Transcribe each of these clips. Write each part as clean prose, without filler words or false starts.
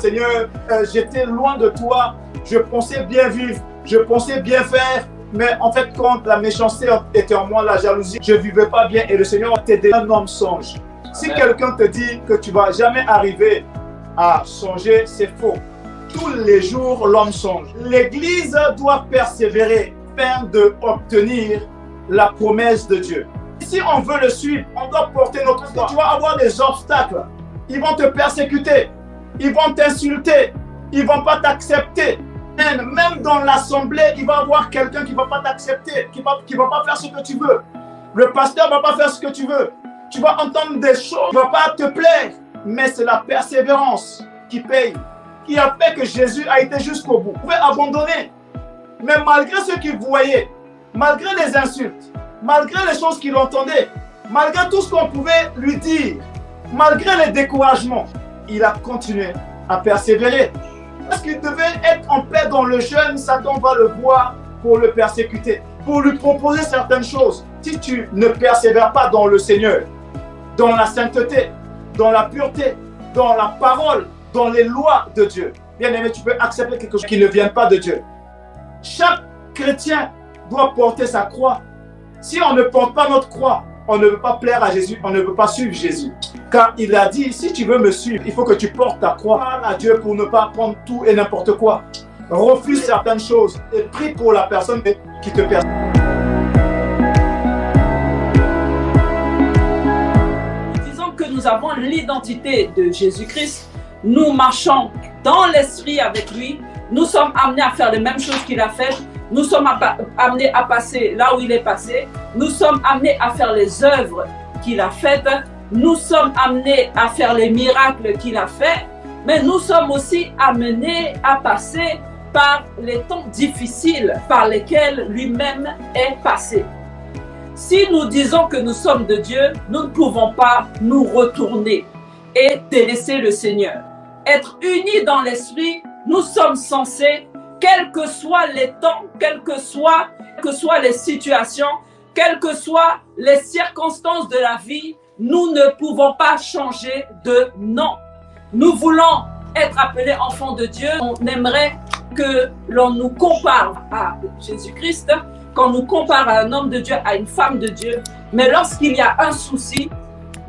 Seigneur, j'étais loin de toi, je pensais bien vivre, je pensais bien faire, mais en fait, quand la méchanceté était en moi, la jalousie, je ne vivais pas bien et le Seigneur t'a dit un homme songe. Si quelqu'un te dit que tu ne vas jamais arriver à songer, c'est faux. Tous les jours, l'homme songe. L'Église doit persévérer afin d'obtenir la promesse de Dieu. Si on veut le suivre, on doit porter notre foi. Tu vas avoir des obstacles, ils vont te persécuter. Ils vont t'insulter, ils ne vont pas t'accepter. Même dans l'assemblée, il va y avoir quelqu'un qui ne va pas t'accepter, qui ne va pas faire ce que tu veux. Le pasteur ne va pas faire ce que tu veux. Tu vas entendre des choses qui ne vont pas te plaire. Mais c'est la persévérance qui paye, qui a fait que Jésus a été jusqu'au bout. Vous pouvez abandonner. Mais malgré ce qu'il voyait, malgré les insultes, malgré les choses qu'il entendait, malgré tout ce qu'on pouvait lui dire, malgré les découragements, il a continué à persévérer. Parce qu'il devait être en paix dans le jeûne, Satan va le voir pour le persécuter, pour lui proposer certaines choses. Si tu ne persévères pas dans le Seigneur, dans la sainteté, dans la pureté, dans la parole, dans les lois de Dieu, bien aimé, tu peux accepter quelque chose qui ne vient pas de Dieu. Chaque chrétien doit porter sa croix. Si on ne porte pas notre croix, on ne veut pas plaire à Jésus, on ne veut pas suivre Jésus. Car il a dit, si tu veux me suivre, il faut que tu portes ta croix. Parle à Dieu pour ne pas prendre tout et n'importe quoi. Refuse certaines choses et prie pour la personne qui te persécute. Disons que nous avons l'identité de Jésus-Christ. Nous marchons dans l'esprit avec lui. Nous sommes amenés à faire les mêmes choses qu'il a faites. Nous sommes amenés à passer là où il est passé. Nous sommes amenés à faire les œuvres qu'il a faites. Nous sommes amenés à faire les miracles qu'il a faits. Mais nous sommes aussi amenés à passer par les temps difficiles par lesquels lui-même est passé. Si nous disons que nous sommes de Dieu, nous ne pouvons pas nous retourner et délaisser le Seigneur. Être unis dans l'esprit, nous sommes censés, quels que soient les temps, quelles que soient les situations, quelles que soient les circonstances de la vie, nous ne pouvons pas changer de nom. Nous voulons être appelés enfants de Dieu. On aimerait que l'on nous compare à Jésus-Christ, qu'on nous compare à un homme de Dieu, à une femme de Dieu. Mais lorsqu'il y a un souci,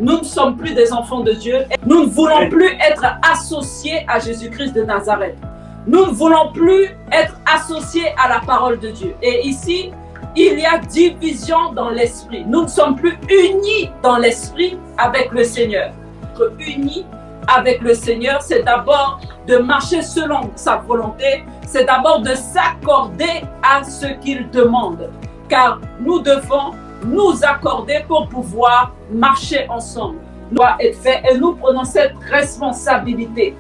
nous ne sommes plus des enfants de Dieu. Nous ne voulons plus être associés à Jésus-Christ de Nazareth. Nous ne voulons plus être associés à la parole de Dieu. Et ici, il y a division dans l'esprit. Nous ne sommes plus unis dans l'esprit avec le Seigneur. Être unis avec le Seigneur, c'est d'abord de marcher selon sa volonté. C'est d'abord de s'accorder à ce qu'il demande. Car nous devons nous accorder pour pouvoir marcher ensemble. Doit être fait et nous prenons cette responsabilité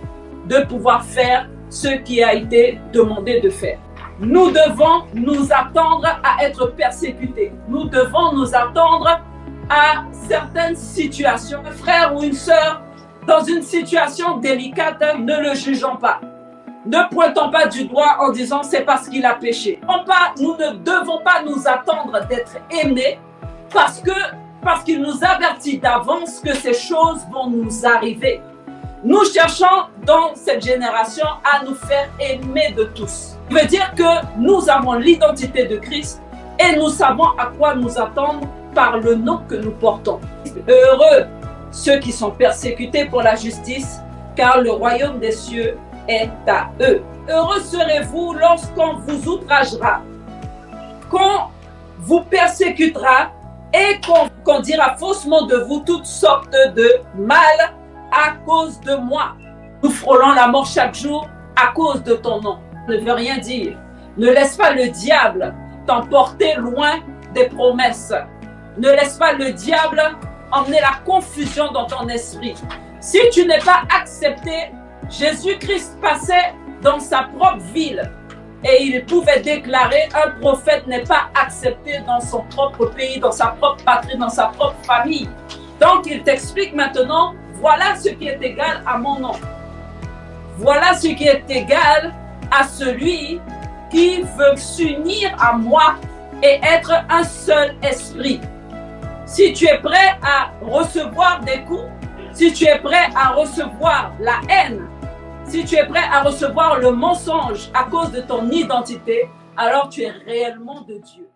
de pouvoir faire ce qui a été demandé de faire. Nous devons nous attendre à être persécutés. Nous devons nous attendre à certaines situations. Un frère ou une sœur dans une situation délicate, ne le jugeons pas. Ne pointons pas du doigt en disant c'est parce qu'il a péché. Nous ne devons pas nous attendre d'être aimés parce qu'il nous avertit d'avance que ces choses vont nous arriver. Nous cherchons dans cette génération à nous faire aimer de tous. Ça veut dire que nous avons l'identité de Christ et nous savons à quoi nous attendre par le nom que nous portons. Heureux ceux qui sont persécutés pour la justice, car le royaume des cieux est à eux. Heureux serez-vous lorsqu'on vous outragera, qu'on vous persécutera et qu'on dira faussement de vous toutes sortes de mal à cause de moi. Nous frôlons la mort chaque jour à cause de ton nom. Ne veut rien dire. Ne laisse pas le diable t'emporter loin des promesses. Ne laisse pas le diable emmener la confusion dans ton esprit. Si tu n'es pas accepté Jésus-Christ passait dans sa propre ville et il pouvait déclarer un prophète n'est pas accepté dans son propre pays, dans sa propre patrie, dans sa propre famille. Donc il t'explique maintenant, voilà ce qui est égal à mon nom. Voilà ce qui est égal à celui qui veut s'unir à moi et être un seul esprit. Si tu es prêt à recevoir des coups, si tu es prêt à recevoir la haine, si tu es prêt à recevoir le mensonge à cause de ton identité, alors tu es réellement de Dieu.